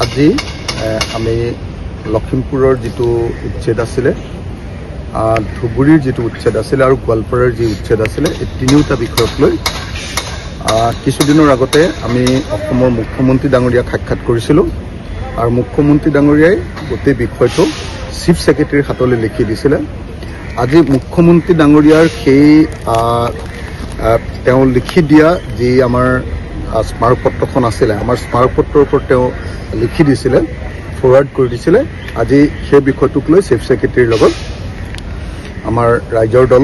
আজি আমি লখিমপুৰৰ যেটো উচ্ছেদ আছিলে ধুবুৰীৰ যেটো উচ্ছেদ আছিলে আৰু গোৱালপাৰাৰ যে উচ্ছেদ আছিলে এই তিনিওটা বিষয়ক লৈ কিছুদিনৰ আগতে আমি অসমৰ মুখ্যমন্ত্ৰী ডাঙৰীয়াক সাক্ষাৎ কৰিছিলোঁ আৰু মুখ্যমন্ত্ৰী ডাঙৰীয়াই গোটেই বিষয়টো চিফ সেক্ৰেটাৰীৰ হাতলৈ লিখি দিছিলে। আজি মুখ্যমন্ত্ৰী ডাঙৰীয়াৰ সেই তেওঁ লিখি দিয়া যি আমাৰ স্মাৰকপত্ৰখন আছিলে আমাৰ স্মাৰকপত্ৰৰ ওপৰত তেওঁ লিখি দিছিলে ফৰৱাৰ্ড কৰি দিছিলে। আজি সেই বিষয়টোক লৈ চিফ সেক্ৰেটাৰীৰ লগত আমাৰ ৰাইজৰ দল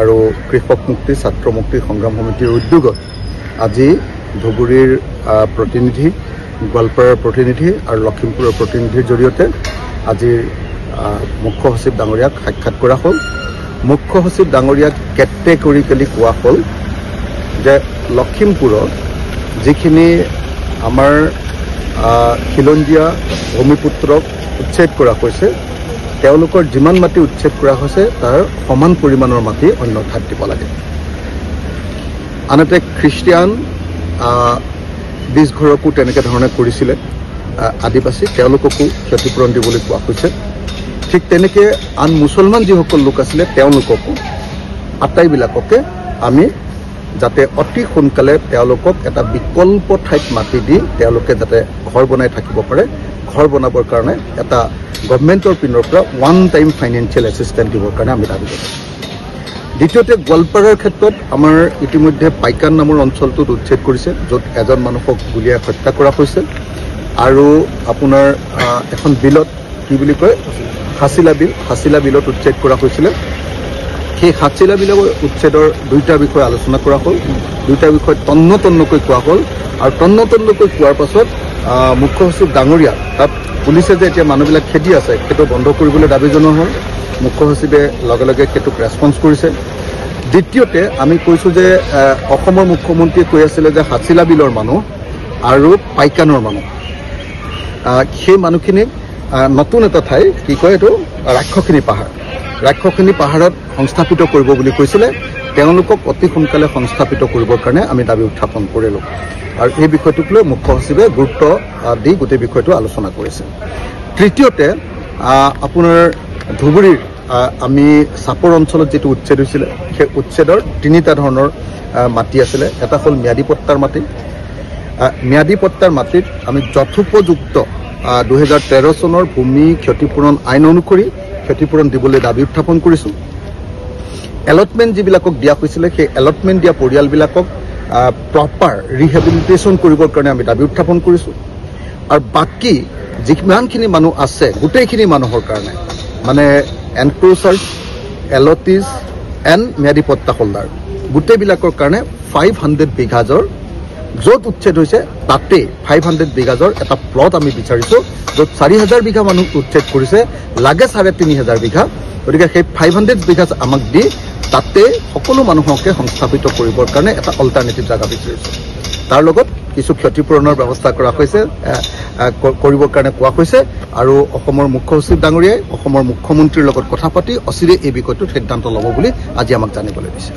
আৰু কৃষক মুক্তি ছাত্ৰ মুক্তি সংগ্ৰাম সমিতিৰ উদ্যোগত আজি ধুবুৰীৰ প্ৰতিনিধি গোৱালপাৰাৰ প্ৰতিনিধি আৰু লখিমপুৰৰ প্ৰতিনিধিৰ জৰিয়তে আজিৰ মুখ্য সচিব ডাঙৰীয়াক সাক্ষাৎ কৰা হ'ল। মুখ্য সচিব ডাঙৰীয়াক কেটেগৰিকেলি কোৱা হ'ল যে লখিমপুৰত যিখিনি আমাৰ খিলঞ্জীয়া ভূমিপুত্ৰক উচ্ছেদ কৰা হৈছে তেওঁলোকৰ যিমান মাটি উচ্ছেদ কৰা হৈছে তাৰ সমান পৰিমাণৰ মাটি অন্য ঠাইত দিব লাগে। আনহাতে খ্ৰীষ্টিয়ান 20 ঘৰকো তেনেকৈ ধৰণে কৰিছিলে আদিবাসী তেওঁলোককো ক্ষতিপূৰণ দিবলৈ কোৱা হৈছে। ঠিক তেনেকৈ আন মুছলমান যিসকল লোক আছিলে তেওঁলোককো আটাইবিলাককে আমি যাতে অতি সোনকালে তেওঁলোকক এটা বিকল্প ঠাইত মাটি দি তেওঁলোকে যাতে ঘৰ বনাই থাকিব পাৰে ঘৰ বনাবৰ কাৰণে এটা গভৰ্ণমেণ্টৰ পিনৰ পৰা ওৱান টাইম ফাইনেন্সিয়েল এছিষ্টেণ্ট দিবৰ কাৰণে আমি দাবী কৰিছোঁ। দ্বিতীয়তে গোৱালপাৰাৰ ক্ষেত্ৰত আমাৰ ইতিমধ্যে পাইকান নামৰ অঞ্চলটোত উচ্ছেদ কৰিছে য'ত এজন মানুহক গুলীয়াই হত্যা কৰা হৈছে আৰু আপোনাৰ এখন বিলত কি বুলি কয় হাছিলা বিলত উচ্ছেদ কৰা হৈছিলে। সেই হাছিলা বিলৰ উচ্ছেদৰ দুইটা বিষয় আলোচনা কৰা হ'ল, দুইটা বিষয় তন্নকৈ কোৱা হ'ল আৰু তন্নকৈ কোৱাৰ পাছত মুখ্য সচিব ডাঙৰীয়া তাত পুলিচে যে এতিয়া মানুহবিলাক খেদি আছে সেইটো বন্ধ কৰিবলৈ দাবী জনোৱা হ'ল। মুখ্য সচিবে লগে লগে সেইটোক ৰেছপন্স কৰিছে। দ্বিতীয়তে আমি কৈছোঁ যে অসমৰ মুখ্যমন্ত্ৰীয়ে কৈ আছিলে যে হাছিলা বিলৰ মানুহ আৰু পাইকানৰ মানুহ সেই মানুহখিনিক নতুন এটা ঠাই কি কয় এইটো ৰাক্ষসিনী পাহাৰত সংস্থাপিত কৰিব বুলি কৈছিলে। তেওঁলোকক অতি সোনকালে সংস্থাপিত কৰিবৰ কাৰণে আমি দাবী উত্থাপন কৰিলোঁ আৰু এই বিষয়টোক লৈ মুখ্য সচিবে গুৰুত্ব দি গোটেই বিষয়টো আলোচনা কৰিছে। তৃতীয়তে আপোনাৰ ধুবুৰীৰ আমি চাপৰ অঞ্চলত যিটো উচ্ছেদ হৈছিলে সেই উচ্ছেদৰ তিনিটা ধৰণৰ মাটি আছিলে। এটা হ'ল ম্যাদী পট্টাৰ মাটি। ম্যাদী পট্টাৰ মাটিত আমি যথোপযুক্ত 2013 চনৰ ভূমি ক্ষতিপূৰণ আইন অনুসৰি ক্ষতিপূৰণ দিবলৈ দাবী উত্থাপন কৰিছোঁ। এলটমেণ্ট যিবিলাকক দিয়া হৈছিলে সেই এলটমেণ্ট দিয়া পৰিয়ালবিলাকক প্ৰপাৰ ৰিহেবিলিটেশ্যন কৰিবৰ কাৰণে আমি দাবী উত্থাপন কৰিছোঁ আৰু বাকী যিমানখিনি মানুহ আছে গোটেইখিনি মানুহৰ কাৰণে মানে এনক্ৰোচাৰ্ছ এলটিজ এণ্ড ম্যাদী পট্টা হোল্ডাৰ গোটেইবিলাকৰ কাৰণে 500 বিঘাজৰ য'ত উচ্ছেদ হৈছে তাতেই 500 বিঘাজৰ এটা প্লট আমি বিচাৰিছোঁ য'ত 4000 বিঘা মানুহ উচ্ছেদ কৰিছে লাগে 3500 বিঘা। গতিকে সেই 500 বিঘা আমাক দি তাতে সকলো মানুহকে সংস্থাপিত কৰিবৰ কাৰণে এটা অল্টাৰনেটিভ জাগা বিচাৰিছোঁ। তাৰ লগত কিছু ক্ষতিপূৰণৰ ব্যৱস্থা কৰা হৈছে কৰিবৰ কাৰণে কোৱা হৈছে আৰু অসমৰ মুখ্য সচিব ডাঙৰীয়াই অসমৰ মুখ্যমন্ত্ৰীৰ লগত কথা পাতি অচিৰে এই বিষয়টোত সিদ্ধান্ত ল'ব বুলি আজি আমাক জানিবলৈ দিছে।